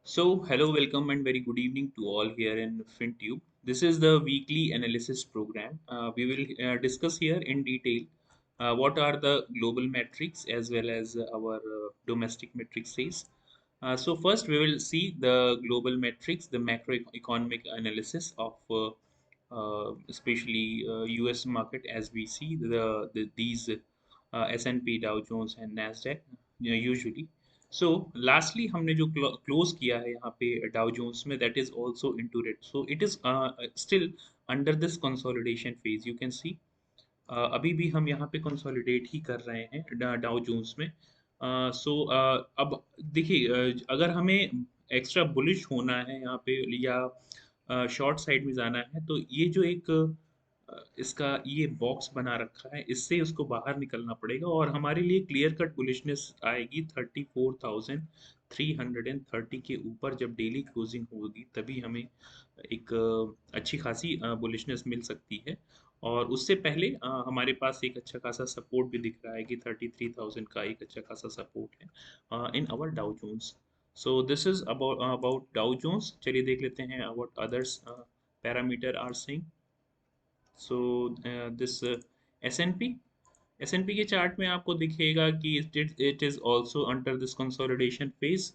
Hello, welcome, and very good evening to all here in FinTube. This is the weekly analysis program. We will discuss here in detail what are the global metrics as well as our domestic metrics. First, we will see the global metrics, the macroeconomic analysis of especially US market as we see these S&P, Dow Jones and Nasdaq usually. So lastly हमने जो close किया है यहाँ पे Dow Jones में that is also into red so it is still under this consolidation phase you can सी अभी भी हम यहाँ पे कंसोलिडेट ही कर रहे हैं डाउ जोन्स में अब देखिए अगर हमें एक्स्ट्रा बुलिश होना है यहाँ पे या शॉर्ट साइड में जाना है तो ये जो एक इसका ये बॉक्स बना रखा है इससे उसको बाहर निकलना पड़ेगा और हमारे लिए क्लियर कट बुलिशनेस आएगी 34,330 के ऊपर जब डेली क्लोजिंग होगी तभी हमें एक अच्छी खासी बुलिशनेस मिल सकती है और उससे पहले हमारे पास एक अच्छा खासा सपोर्ट भी दिख रहा है कि 33,000 का एक अच्छा खासा सपोर्ट है in our Dow Jones so this is about Dow Jones चलिए देख लेते हैं what others parameter are saying so this S&P S&P के चार्ट में आपको दिखेगा कि it is also under this consolidation phase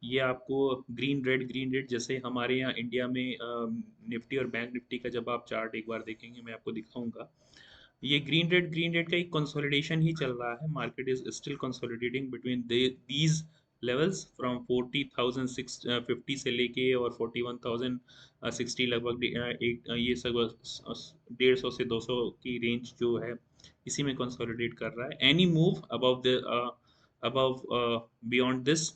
ये आपको ग्रीन रेड जैसे हमारे यहाँ इंडिया में निफ्टी और बैंक निफ्टी का जब आप चार्ट एक बार देखेंगे मैं आपको दिखाऊंगा ये ग्रीन रेड का एक कंसोलिडेशन ही चल रहा है market is still consolidating between these levels from 40,650 से लेके और 41,060 लगभग एक ये सब 150 से 200 की रेंज जो है इसी में कंसोलिडेट कर रहा है any move above beyond this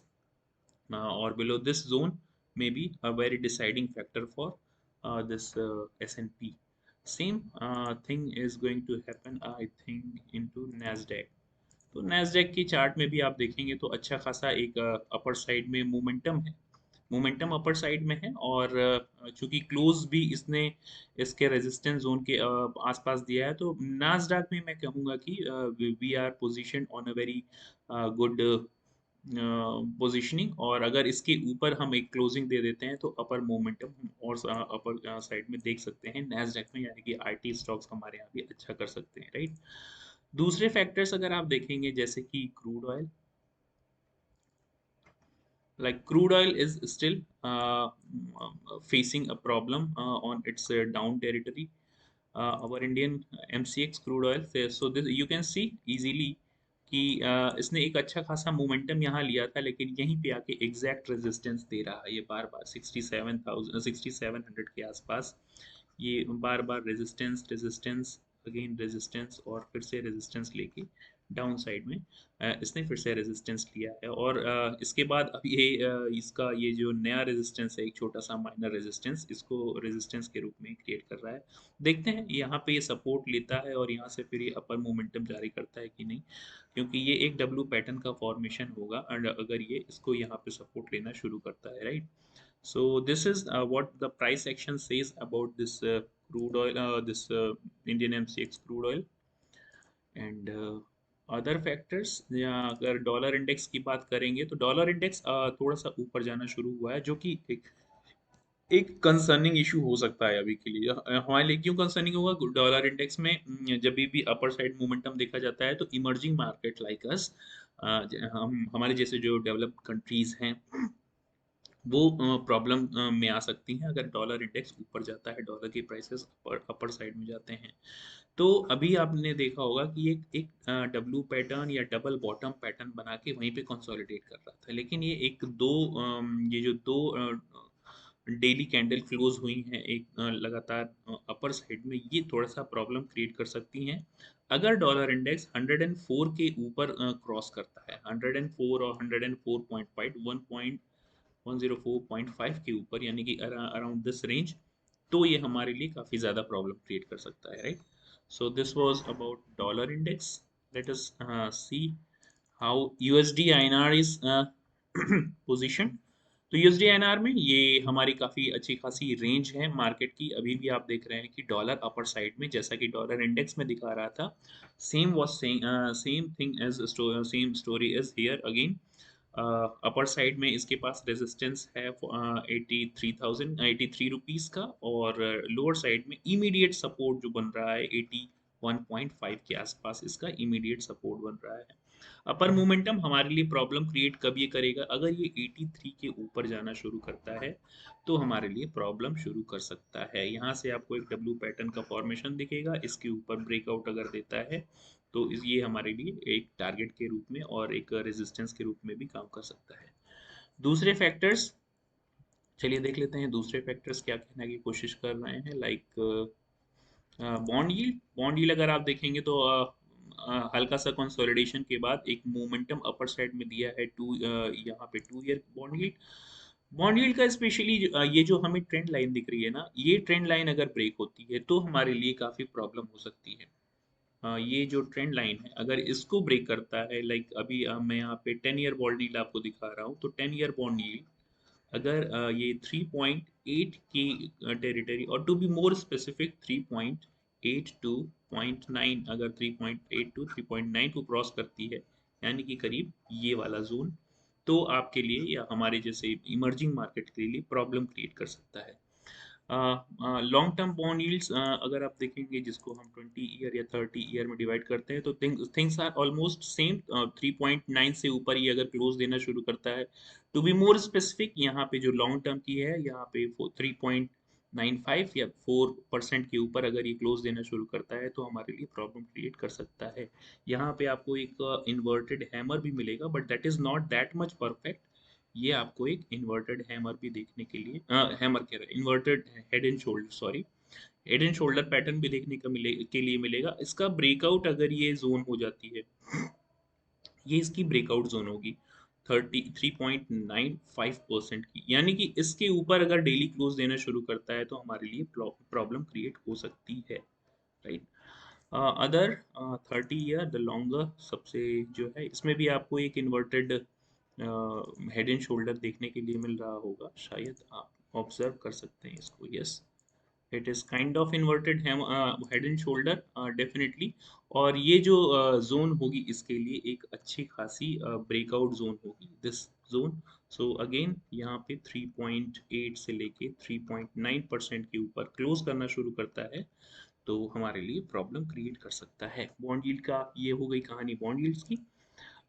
or below this zone may be a very deciding factor for this S&P. Same thing is going to happen, I think, into Nasdaq. तो Nasdaq की chart में भी आप देखेंगे तो अच्छा खासा एक अपर साइड में मोमेंटम अपर साइड में है और चूंकि क्लोज भी इसने इसके रेजिस्टेंस जोन के आसपास दिया है तो नास्डाक में मैं कहूँगा कि we are position on a very good positioning और अगर इसके ऊपर हम एक क्लोजिंग दे देते हैं तो अपर मोमेंटम हम और अपर साइड में देख सकते हैं नैस्डैक में यानी कि आईटी स्टॉक्स हमारे यहाँ भी अच्छा कर सकते हैं राइट दूसरे फैक्टर्स अगर आप देखेंगे जैसे कि crude oil like crude oil is still facing a problem on its down territory our Indian MCX crude oil so this you can see easily कि इसने एक अच्छा खासा मोमेंटम यहाँ लिया था लेकिन यहीं पे आके एग्जैक्ट रेजिस्टेंस दे रहा है ये बार बार 67,000 के आसपास ये बार बार रेजिस्टेंस अगेन रेजिस्टेंस और फिर से रेजिस्टेंस लेके डाउन साइड में इसने फिर से रेजिस्टेंस लिया है और इसके बाद अब ये इसका ये जो नया रेजिस्टेंस है एक छोटा सा माइनर रेजिस्टेंस इसको रेजिस्टेंस के रूप में क्रिएट कर रहा है देखते हैं यहाँ पे ये सपोर्ट लेता है और यहाँ से फिर ये अपर मोमेंटम जारी करता है कि नहीं क्योंकि ये एक डब्ल्यू पैटर्न का फॉर्मेशन होगा एंड अगर ये इसको यहाँ पे सपोर्ट लेना शुरू करता है right so this is what the price action says about this crude oil this Indian MCX crude oil and other factors या अगर डॉलर इंडेक्स की बात करेंगे तो डॉलर इंडेक्स थोड़ा सा ऊपर जाना शुरू हुआ है जो कि एक कंसर्निंग इशू हो सकता है अभी के लिए हमारे लिए क्यों कंसर्निंग होगा डॉलर इंडेक्स में जब भी अपर साइड मोमेंटम देखा जाता है तो इमर्जिंग मार्केट लाइक अस हम हमारे जैसे जो डेवलप्ड कंट्रीज हैं वो प्रॉब्लम में आ सकती हैं अगर डॉलर इंडेक्स ऊपर जाता है डॉलर के प्राइसेस अपर साइड में जाते हैं तो अभी आपने देखा होगा कि एक डब्ल्यू पैटर्न या डबल बॉटम पैटर्न बना के वहीं पे कंसोलिडेट कर रहा था लेकिन ये एक दो ये जो दो डेली कैंडल क्लोज हुई हैं एक लगातार अपर साइड में ये थोड़ा सा प्रॉब्लम क्रिएट कर सकती हैं अगर डॉलर इंडेक्स 104 के ऊपर क्रॉस करता है 104 और 104.5 104.5 के ऊपर यानी कि अराउंड दिस रेंज तो ये हमारे लिए काफी ज्यादा प्रॉब्लम क्रिएट कर सकता है right so this was about dollar index let us see how USD INR is positioned तो यूएसडी आईएनआर में ये हमारी काफी अच्छी खासी रेंज है मार्केट की अभी भी आप देख रहे हैं कि डॉलर अपर साइड में जैसा कि डॉलर इंडेक्स में दिखा रहा था same was same thing as same story is here again upper side में इसके पास रेजिस्टेंस है 83 का, और लोअर साइड में इमीडिएट सपोर्ट जो बन रहा है 81.5 के आसपास इसका इमीडिएट सपोर्ट बन रहा है। अपर मोमेंटम हमारे लिए प्रॉब्लम क्रिएट कब ये करेगा, अगर ये 83 के ऊपर जाना शुरू करता है तो हमारे लिए प्रॉब्लम शुरू कर सकता है। यहाँ से आपको एक डब्ल्यू पैटर्न का फॉर्मेशन दिखेगा, इसके ऊपर ब्रेकआउट अगर देता है तो ये हमारे लिए एक टारगेट के रूप में और एक रेजिस्टेंस के रूप में भी काम कर सकता है। दूसरे फैक्टर्स, चलिए देख लेते हैं दूसरे फैक्टर्स क्या कहने की कोशिश कर रहे हैं। लाइक बॉन्ड यील्ड अगर आप देखेंगे तो हल्का सा कंसोलिडेशन के बाद एक मोमेंटम अपर साइड में दिया है यहाँ पे 2 ईयर बॉन्ड यील्ड का स्पेशली ये जो हमें ट्रेंड लाइन दिख रही है ना, ये ट्रेंड लाइन अगर ब्रेक होती है तो हमारे लिए काफी प्रॉब्लम हो सकती है। ये जो ट्रेंड लाइन है अगर इसको ब्रेक करता है, लाइक अभी मैं यहाँ पे 10 ईयर बॉन्ड यील्ड आपको दिखा रहा हूँ, तो 10 ईयर बॉन्ड यील्ड अगर ये 3.8 की टेरिटरी, और to be more specific 3.8 to 0.9, अगर 3.8 टू 3.9 को क्रॉस करती है, यानी कि करीब ये वाला जोन, तो आपके लिए या हमारे जैसे इमर्जिंग मार्केट के लिए प्रॉब्लम क्रिएट कर सकता है। लॉन्ग टर्म बॉन्ड यील्ड्स अगर आप देखेंगे जिसको हम 20 ईयर या 30 ईयर में डिवाइड करते हैं, तो थिंग्स आर ऑलमोस्ट सेम। 3.9 से ऊपर ही अगर क्लोज देना शुरू करता है, टू बी मोर स्पेसिफिक यहाँ पे जो लॉन्ग टर्म की है यहाँ पे 3.95 या 4% के ऊपर अगर ये क्लोज देना शुरू करता है तो हमारे लिए प्रॉब्लम क्रिएट कर सकता है। यहाँ पे आपको एक इन्वर्टेड हैमर भी मिलेगा, but that is not that much perfect. ये आपको एक इन्वर्टेड हैमर भी देखने के लिए हैमर कह रहा है, inverted head and shoulder, sorry, head and shoulder pattern भी देखने का के लिए मिलेगा। इसका ब्रेकआउट अगर ये जोन हो जाती है, ये इसकी ब्रेकआउट जोन होगी 33.95% की, यानी कि इसके ऊपर अगर डेली क्लोज देना शुरू करता है तो हमारे लिए प्रॉब्लम क्रिएट हो सकती है, right. Other 30 year the longer सबसे जो है, इसमें भी आपको एक इन्वर्टेड हेड एंड शोल्डर देखने के लिए मिल रहा होगा, शायद आप ऑब्जर्व कर सकते हैं इसको। Yes, it is kind of inverted head and shoulder definitely. और ये जो जोन होगी इसके लिए एक अच्छी खासी ब्रेकआउट जोन होगी, दिस जोन। सो अगेन यहाँ पे 3.8 से लेके 3.9% के ऊपर क्लोज करना शुरू करता है तो हमारे लिए प्रॉब्लम क्रिएट कर सकता है। बॉन्ड यील्ड का ये हो गई कहानी बॉन्ड यील्ड्स की।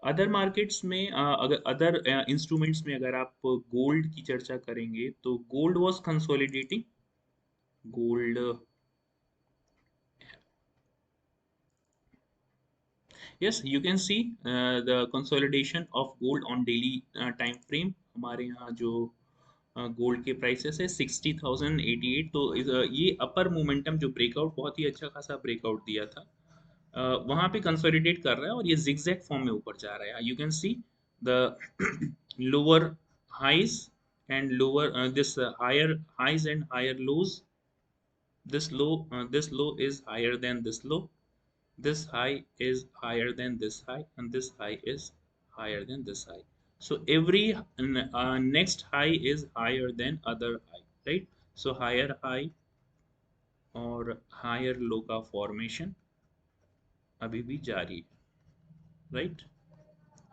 अदर मार्केट्स में अगर अदर इंस्ट्रूमेंट्स में अगर आप गोल्ड की चर्चा करेंगे तो gold was consolidating. Gold, yes, you can see the consolidation of gold on daily time frame। हमारे यहाँ जो गोल्ड के प्राइसेस है 60,088, तो ये अपर मोमेंटम जो ब्रेकआउट बहुत ही अच्छा खासा ब्रेकआउट दिया था, वहां पे कंसोलिडेट कर रहा है और ये जिगजैग फॉर्म में ऊपर जा रहा है। You can see the lower highs and lower this higher highs and higher lows. This low is higher than this low, this high is higher than this high, and this high is higher than this high. So every next high is higher than other high, right? So higher high और higher low का formation अभी भी जारी है, right?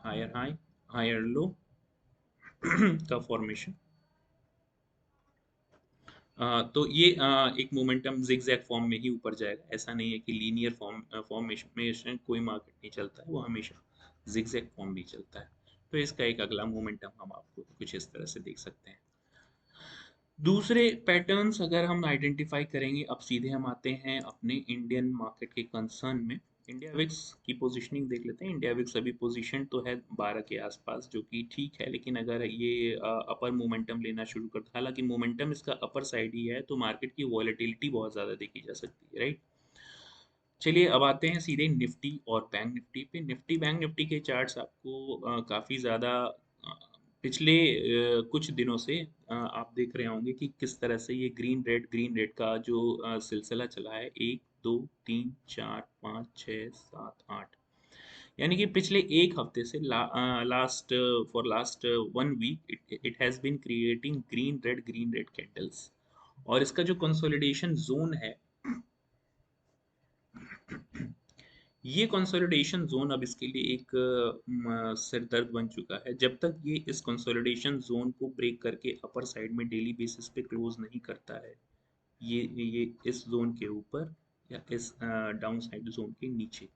Higher high, higher low का formation। तो ये एक मोमेंटम जिगजैग फॉर्म में ही ऊपर जाएगा, ऐसा नहीं है कि लीनियर फॉर्मेशन कोई मार्केट नहीं चलता है, वो हमेशा जिगजैग फॉर्म भी चलता है। तो इसका एक अगला मोमेंटम हम आपको कुछ इस तरह से देख सकते हैं। दूसरे पैटर्न्स अगर हम आइडेंटिफाई करेंगे, अब सीधे हम आते हैं अपने इंडियन मार्केट के कंसर्न में। इंडिया विक्स की पोजीशनिंग देख लेते हैं। इंडिया विक्स अभी पोजीशन तो है 12 के आसपास, जो कि ठीक है, लेकिन अगर ये अपर मोमेंटम लेना शुरू करता है, हालांकि मोमेंटम इसका अपर साइड ही है, तो मार्केट की वॉलेटिलिटी बहुत ज़्यादा देखी जा सकती है, राइट। चलिए अब आते हैं सीधे निफ्टी और बैंक निफ्टी पे। निफ्टी बैंक निफ्टी के चार्ट्स आपको काफ़ी ज़्यादा पिछले कुछ दिनों से आप देख रहे होंगे कि किस तरह से ये ग्रीन रेड का जो सिलसिला चला है, 1 2 3 4 5 6 7 8, यानी कि पिछले एक हफ्ते से last 1 week it has been creating green red candles. और इसका जो कंसोलिडेशन जोन है ये कंसोलिडेशन जोन अब इसके लिए एक सिर दर्द बन चुका है। जब तक ये इस कंसोलिडेशन जोन को ब्रेक करके अपर साइड में डेली बेसिस पे क्लोज नहीं करता है, ये इस जोन के ऊपर या इस डाउन साइड जोन के नीचे,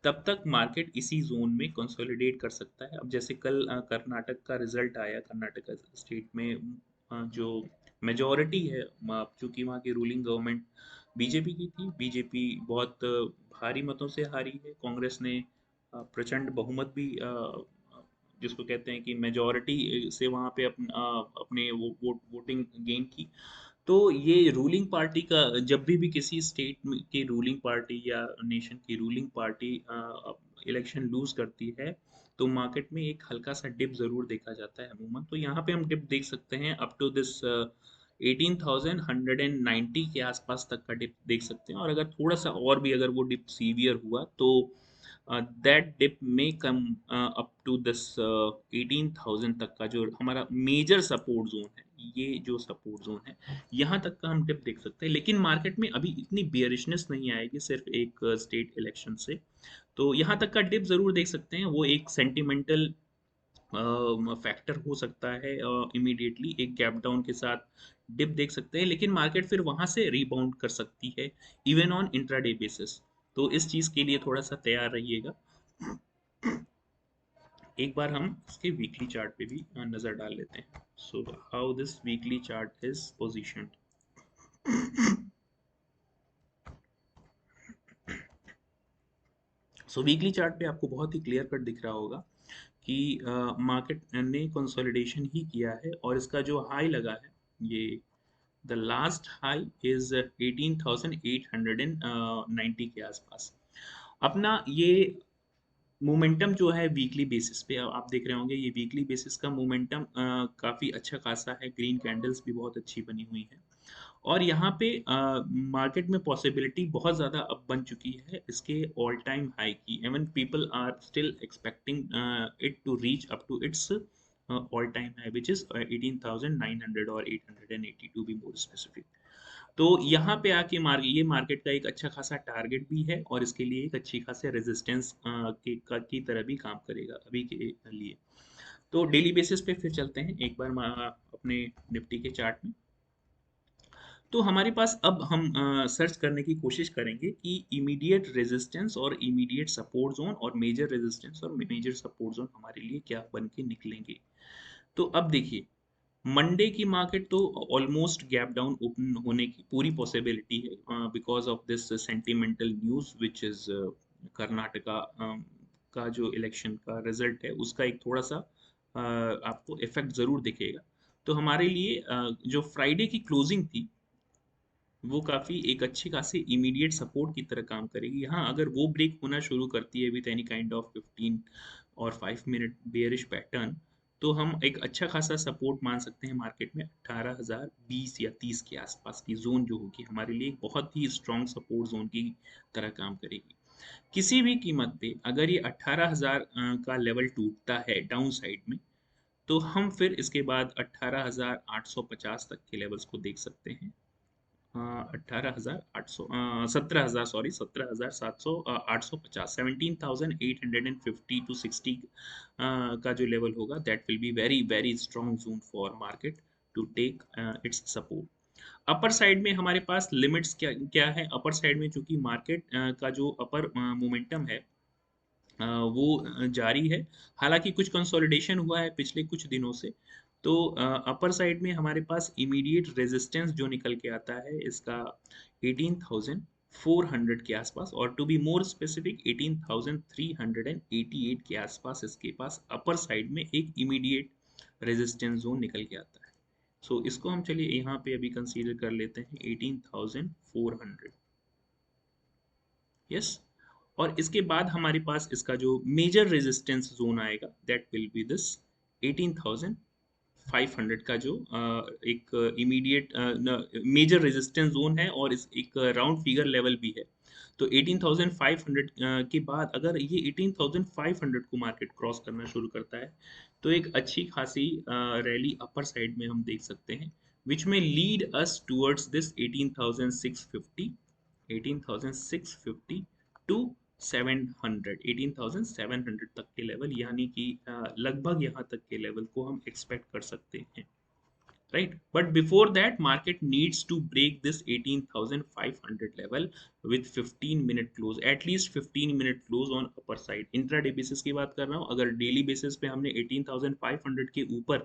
तब तक मार्केट इसी जोन में कंसोलिडेट कर सकता है। अब जैसे कल कर्नाटक का रिजल्ट आया, कर्नाटक स्टेट में जो मेजोरिटी है, चूंकि वहाँ की रूलिंग गवर्नमेंट बीजेपी की थी, बीजेपी बहुत भारी मतों से हारी है। कांग्रेस ने प्रचंड बहुमत भी जिसको कहते हैं कि मेजोरिटी से वहाँ पे अपने वोटिंग गेन की। तो ये रूलिंग पार्टी का जब भी किसी स्टेट की रूलिंग पार्टी या नेशन की रूलिंग पार्टी इलेक्शन लूज करती है, तो मार्केट में एक हल्का सा डिप जरूर देखा जाता है अमूमन। तो यहाँ पे हम डिप देख सकते हैं अप टू दिस 18,190 के आसपास तक का डिप देख सकते हैं। और अगर थोड़ा सा और भी अगर वो डिप सीवियर हुआ तो दैट डिप में कम अप टू दिस 18,000 तक का जो हमारा मेजर सपोर्ट जोन है, ये जो सपोर्ट जोन है, यहाँ तक का हम डिप देख सकते हैं। लेकिन मार्केट में अभी इतनी बियरिशनेस नहीं आएगी सिर्फ एक स्टेट इलेक्शन से। तो यहाँ तक का डिप जरूर देख सकते हैं। वो एक सेंटिमेंटल फैक्टर हो सकता है, इमीडिएटली एक गैप डाउन के साथ डिप देख सकते हैं, लेकिन मार्केट फिर वहां से रिबाउंड कर सकती है इवन ऑन इंट्राडे बेसिस। तो इस चीज के लिए थोड़ा सा तैयार रहिएगा। एक बार हम इसके वीकली चार्ट पे भी नजर डाल लेते हैं। So how this weekly chart is position. So weekly chart पे आपको बहुत ही क्लियर कट दिख रहा होगा कि मार्केट ने कंसोलिडेशन ही किया है, और इसका जो हाई लगा है, ये द लास्ट हाई इज 18,890 के आसपास। अपना ये मोमेंटम जो है वीकली बेसिस पे आप देख रहे होंगे, ये वीकली बेसिस का मोमेंटम काफी अच्छा खासा है। ग्रीन कैंडल्स भी बहुत अच्छी बनी हुई है, और यहाँ पे मार्केट में पॉसिबिलिटी बहुत ज़्यादा अब बन चुकी है इसके ऑल टाइम हाई की। Even people are still expecting it to reach up to its all time high which is 18,900 और 880 टू बी मोर स्पेसिफिक। तो यहाँ पे आके ये मार्केट का एक अच्छा खासा टारगेट भी है, और इसके लिए एक अच्छी खासे रेजिस्टेंस की तरह भी काम करेगा अभी के लिए। तो डेली बेसिस पे फिर चलते हैं एक बार अपने निफ्टी के चार्ट में। तो हमारे पास अब हम सर्च करने की कोशिश करेंगे कि इमीडिएट रेजिस्टेंस और इमीडिएट सपोर्ट जोन और मेजर रेजिस्टेंस और मेजर सपोर्ट जोन हमारे लिए क्या बन के निकलेंगे। तो अब देखिए, मंडे की मार्केट तो ऑलमोस्ट गैप डाउन ओपन होने की पूरी पॉसिबिलिटी है because of this sentimental news which is Karnataka का जो इलेक्शन का रिजल्ट है उसका एक थोड़ा सा आपको इफेक्ट जरूर दिखेगा। तो हमारे लिए जो फ्राइडे की क्लोजिंग थी, वो काफ़ी एक अच्छी खासी इमीडिएट सपोर्ट की तरह काम करेगी। यहाँ अगर वो ब्रेक होना शुरू करती है विद एनी काइंड ऑफ 15 और 5 मिनट बेयरिश पैटर्न, तो हम एक अच्छा खासा सपोर्ट मान सकते हैं मार्केट में 18,020 या 30 के आसपास की जोन जो होगी हमारे लिए एक बहुत ही स्ट्रॉन्ग सपोर्ट जोन की तरह काम करेगी। किसी भी कीमत पे अगर ये 18,000 का लेवल टूटता है डाउन साइड में, तो हम फिर इसके बाद 18,850 तक के लेवल्स को देख सकते हैं। 18,800 17,000 सॉरी 17,700 850 17,850 टू 60 का जो लेवल होगा, that will be very very strong zone for market to take its support. Upper side में हमारे पास लिमिट्स क्या क्या है। अपर साइड में चूंकि मार्केट का जो अपर मोमेंटम है वो जारी है, हालांकि कुछ कंसोलिडेशन हुआ है पिछले कुछ दिनों से। तो अपर साइड में हमारे पास इमीडिएट रेजिस्टेंस जो निकल के आता है इसका 18,400 के आसपास, और टू बी मोर स्पेसिफिक 18,388 के आसपास इसके पास अपर साइड में एक इमीडिएट रेजिस्टेंस जोन निकल के आता है। सो इसको हम चलिए यहाँ पे अभी कंसीडर कर लेते हैं 18,400। यस। और इसके बाद हमारे पास इसका जो मेजर रेजिस्टेंस जोन आएगा दैट विल बी दिस 18,500 का जो एक इमीडिएट मेजर रेजिस्टेंस जोन है, और इस एक राउंड फिगर लेवल भी है। तो 18,500 के बाद अगर ये 18,500 को मार्केट क्रॉस करना शुरू करता है, तो एक अच्छी खासी रैली अपर साइड में हम देख सकते हैं विच में lead us towards this 18,650 to 18,700 तक के लेवल, यानी कि लगभग यहाँ तक के लेवल को हम एक्सपेक्ट कर सकते हैं, right? But before that, market needs to break this 18,500 level with 15-minute close, at least 15-minute close on upper side. Intraday basis की बात कर रहा हूँ, अगर डेली बेसिस पे हमने 18,500 के ऊपर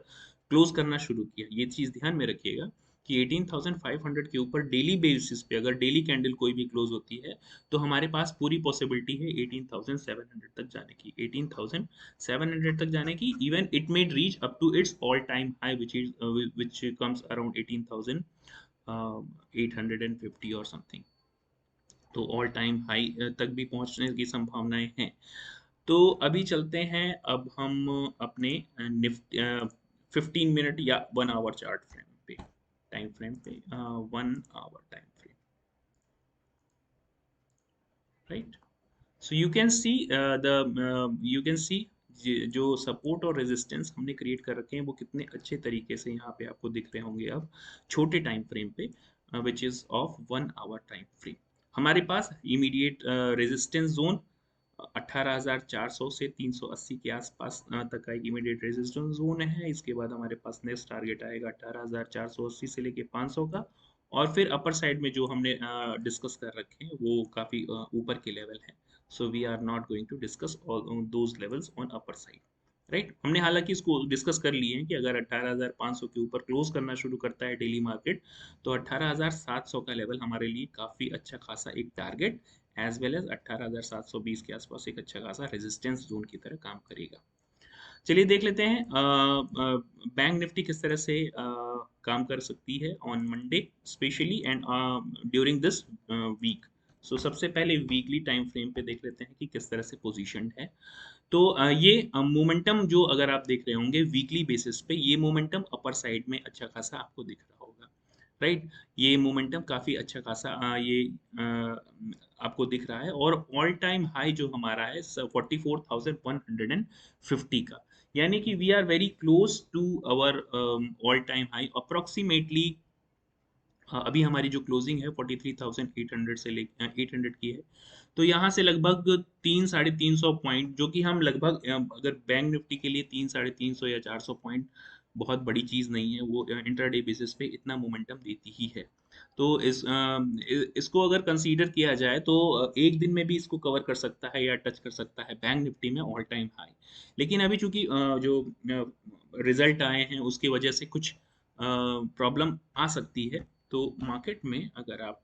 क्लोज करना शुरू किया, ये चीज ध्यान में रखिएगा कि 18,500 के ऊपर डेली बेसिस पे अगर डेली कैंडल कोई भी क्लोज होती है, तो हमारे पास पूरी पॉसिबिलिटी है 18,700 तक जाने की, 18,700 तक जाने की. Even it may reach up to its all time high which comes around 18,850 और समथिंग. तो ऑल टाइम हाई तक भी पहुंचने की संभावनाएं हैं. तो अभी चलते हैं, अब हम अपने निफ्टी 15 मिनट या 1 आवर चार्ट फ्रेम पे, टाइम फ्रेम पे, 1 hour time frame, right. So you can see you can see जो सपोर्ट और रेजिस्टेंस हमने क्रिएट कर रखे हैं वो कितने अच्छे तरीके से यहाँ पे आपको दिख रहे होंगे अब छोटे टाइम फ्रेम पे, which is of 1 hour time frame. हमारे पास इमीडिएट रेजिस्टेंस जोन 18,400 से 380 के आसपास तक का एक इमीडिएट रेजिस्टेंस जोन है. इसके बाद हमारे पास नेक्स्ट टारगेट आएगा 18,480 से लेके 500 का, और फिर अपर साइड में जो हमने डिस्कस कर रखे हैं वो काफी ऊपर के लेवल है. So we are not going to discuss all those levels on upper side, right. हमने हालांकि इसको डिस्कस कर लिए हैं कि अगर 18,500 के ऊपर क्लोज करना शुरू करता है डेली मार्केट, तो 18,700 का लेवल हमारे लिए काफी अच्छा खासा एक टारगेट, एज वेल एज 18,720 के आसपास एक अच्छा खासा रेजिस्टेंस जोन की तरह काम करेगा. चलिए देख लेते हैं बैंक निफ्टी किस तरह से काम कर सकती है on Monday specially and during this week. So सबसे पहले वीकली टाइम फ्रेम पे देख लेते हैं कि किस तरह से पोजीशंड है. तो ये मोमेंटम जो अगर आप देख रहे होंगे वीकली बेसिस पे, ये मोमेंटम अपर साइड में अच्छा खासा आपको दिख रहा होगा, राइट. ये मोमेंटम काफी अच्छा खासा ये आपको दिख रहा है, और ऑल टाइम हाई जो हमारा है 44,150 का, यानी कि we are very close to our all time high approximately. अभी हमारी जो क्लोजिंग है 43,800 से ले 800 की है. तो यहाँ से लगभग 300-350 पॉइंट, जो कि हम लगभग अगर बैंक निफ्टी के लिए 300-350 या 400 पॉइंट बहुत बड़ी चीज नहीं है, वो इंट्राडे बेसिस पे इतना मोमेंटम देती ही है. तो इसको अगर कंसीडर किया जाए तो एक दिन में भी इसको कवर कर सकता है या टच कर सकता है बैंक निफ्टी में ऑल टाइम हाई. लेकिन अभी चूंकि जो रिजल्ट आए हैं उसकी वजह से कुछ प्रॉब्लम आ सकती है. तो मार्केट में अगर आप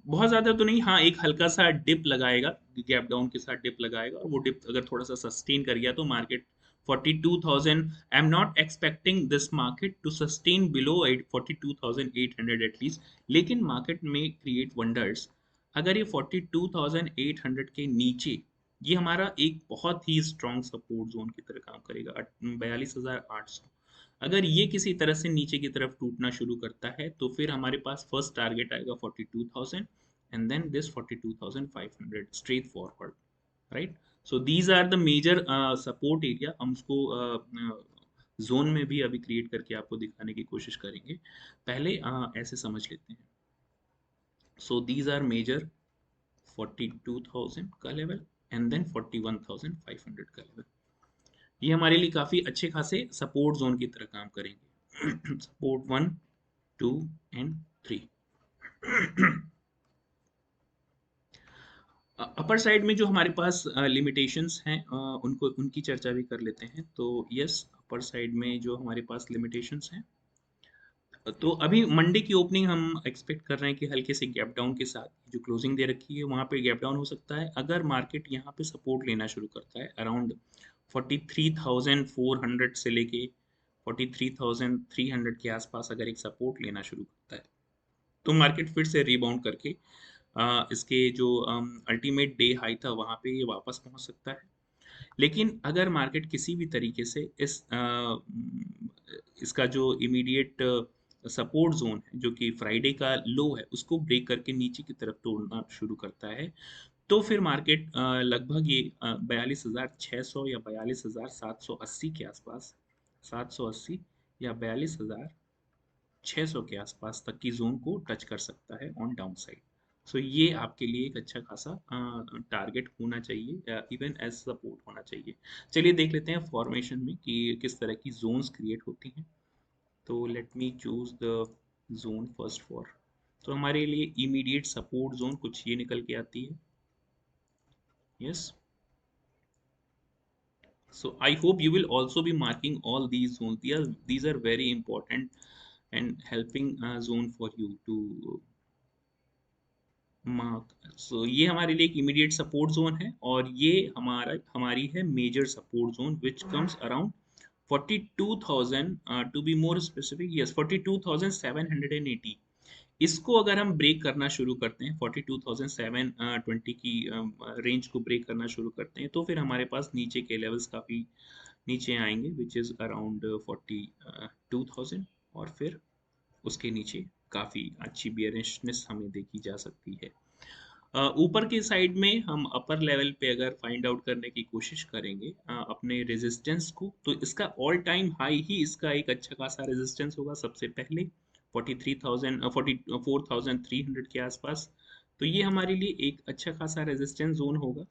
बहुत ज्यादा तो नहीं, हाँ एक हल्का सा डिप लगाएगा, गैप डाउन के साथ डिप लगाएगा, और वो डिप अगर थोड़ा सा सस्टेन कर गया तो market 42,000, I am not expecting this market to sustain below 42,800 at least, लेकिन मार्केट में क्रिएट वंडर्स अगर ये 42,800 के नीचे, ये हमारा एक बहुत ही स्ट्रॉन्ग सपोर्ट जोन की तरह काम करेगा. 42,800 अगर ये किसी तरह से नीचे की तरफ टूटना शुरू करता है, तो फिर हमारे पास फर्स्ट टारगेट आएगा 42,000 and then this 42,500 straight forward, right. So these are the major support area. हम उसको जोन में भी अभी क्रिएट करके आपको दिखाने की कोशिश करेंगे. पहले ऐसे समझ लेते हैं. सो दीज आर मेजर 42,000 का लेवल एंड देन 41,500 का लेवल. ये हमारे लिए काफी अच्छे खासे सपोर्ट जोन की तरह काम करेंगे. Support 1, 2 and 3. अपर साइड में जो हमारे पास लिमिटेशंस हैं उनको उनकी चर्चा भी कर लेते हैं. तो यस, अपर साइड में जो हमारे पास लिमिटेशंस हैं, तो अभी मंडे की ओपनिंग हम एक्सपेक्ट कर रहे हैं कि हल्के से गैप डाउन के साथ जो क्लोजिंग दे रखी है वहां पे गैप डाउन हो सकता है. अगर मार्केट यहाँ पे सपोर्ट लेना शुरू करता है अराउंड 43,400 से लेके 43,300 के आसपास, अगर एक सपोर्ट लेना शुरू करता है, तो मार्केट फिर से रिबाउंड करके इसके जो अल्टीमेट डे हाई था वहां पे ये वापस पहुंच सकता है. लेकिन अगर मार्केट किसी भी तरीके से इसका जो इमीडिएट सपोर्ट जोन है जो कि फ्राइडे का लो है उसको ब्रेक करके नीचे की तरफ तोड़ना शुरू करता है, तो फिर मार्केट लगभग ये 42,600 या 42,780 के आसपास, 780 या 42,600 के आसपास तक की जोन को टच कर सकता है ऑन डाउन साइड. सो ये आपके लिए एक अच्छा खासा टारगेट होना चाहिए, इवन एज सपोर्ट होना चाहिए। चलिए देख लेते हैं फॉर्मेशन में कि किस तरह की जोन्स क्रिएट होती हैं। तो let me choose the zone first for, तो हमारे लिए इमीडिएट सपोर्ट जोन कुछ ये निकल के आती है। Yes, so I hope you will also be marking all these zones. These are very important and helping zone for you to mark. So ये हमारे लिए एक इमीडिएट सपोर्ट जोन है, और ये हमारी है major support zone which comes around 42,000, to be more specific, yes 42,780। इसको अगर हम ब्रेक करना शुरू करते हैं, 42,720 की रेंज को ब्रेक करना शुरू करते हैं, तो फिर हमारे पास नीचे के लेवल्स काफ़ी नीचे आएंगे, विच इज़ अराउंड 42,000, और फिर उसके नीचे काफ़ी अच्छी बियरिशनेस हमें देखी जा सकती है। ऊपर के साइड में हम अपर लेवल पे अगर फाइंड आउट करने की कोशिश करेंगे अपने रेजिस्टेंस को, तो इसका ऑल टाइम हाई ही इसका एक अच्छा खासा रेजिस्टेंस होगा सबसे पहले 44,300 के आसपास। तो ये हमारे लिए एक अच्छा खासा रेजिस्टेंस जोन होगा।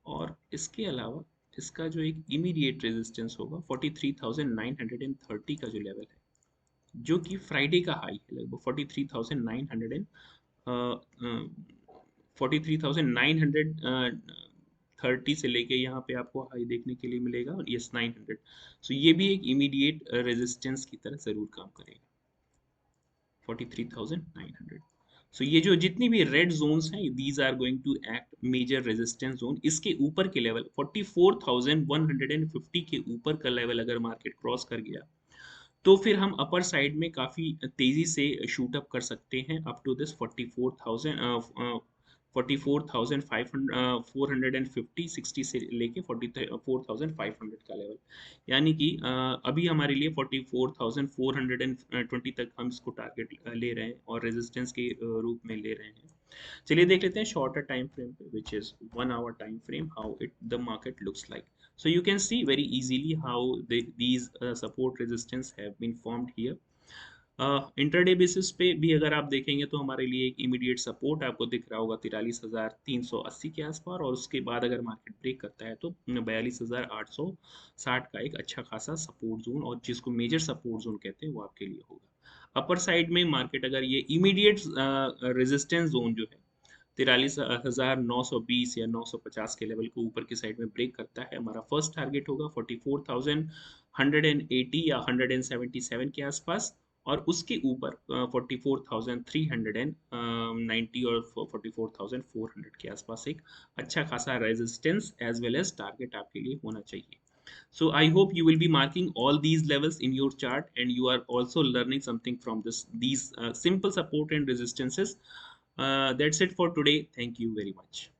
और इसके अलावा इसका जो एक इमीडिएट रेजिस्टेंस होगा 43,930 का जो लेवल है, जो कि फ्राइडे का हाई है, लगभग 43,930 से लेके यहाँ पे आपको हाई देखने के लिए मिलेगा, और यस 900। सो ये भी एक इमीडिएट रेजिस्टेंस की तरह जरूर काम करेगा 43,900। सो ये जो जितनी भी रेड जोन्स हैं, these are going to act major resistance zone. इसके ऊपर के लेवल 44,150 के ऊपर का लेवल अगर मार्केट क्रॉस कर गया, तो फिर हम अपर साइड में काफ़ी तेज़ी से शूट अप कर सकते हैं अप टू दिस 44,500 60 से लेके 44,500 का लेवल। यानी कि अभी हमारे लिए 44,420 तक हम इसको टारगेट ले रहे हैं और रेजिस्टेंस के रूप में ले रहे हैं। चलिए देख लेते हैं शॉर्टर टाइम फ्रेम पे, which is 1 hour time frame, how it the market looks like. So you can see very easily how these support resistance have been formed here. Intraday basis पे भी अगर आप देखेंगे तो हमारे लिए एक इमीडिएट सपोर्ट आपको दिख रहा होगा 43,380 के आसपास, और उसके बाद अगर मार्केट ब्रेक करता है तो 42,860 का एक अच्छा खासा सपोर्ट जोन, और जिसको मेजर सपोर्ट जोन कहते हैं, वो आपके लिए होगा। अपर साइड में मार्केट अगर ये इमीडिएट रेजिस्टेंस जोन जो है 43,920 या 950 के लेवल को ऊपर की साइड में ब्रेक करता है, हमारा फर्स्ट टारगेट होगा 44,180 या 177 के आसपास, और उसके ऊपर 44,390 और 44,400 के आसपास एक अच्छा खासा resistance as well as target आपके लिए होना चाहिए। So I hope you will be marking all these levels in your chart, and you are also learning something from these simple support and resistances. That's it for today. Thank you very much.